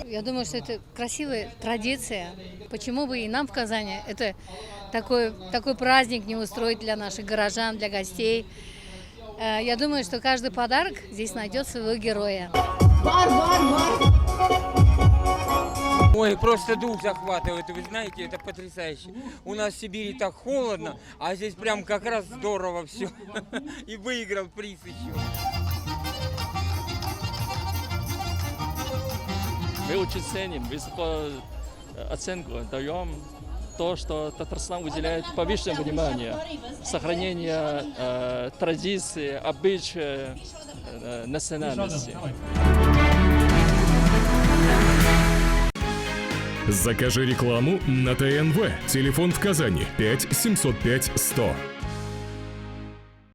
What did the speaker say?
Я думаю, что это красивая традиция. Почему бы и нам в Казани это такой праздник не устроить для наших горожан, для гостей. Я думаю, что каждый подарок здесь найдет своего героя. Ой, просто дух захватывает, вы знаете, это потрясающе. У нас в Сибири так холодно, а здесь прям как раз здорово все. И выиграл приз еще. Мы очень ценим, высоко оценку даем то, что Татарстан уделяет повышенное внимание сохранению традиций, обычаев, национальности. Закажи рекламу на ТНВ. Телефон в Казани 5 705 100.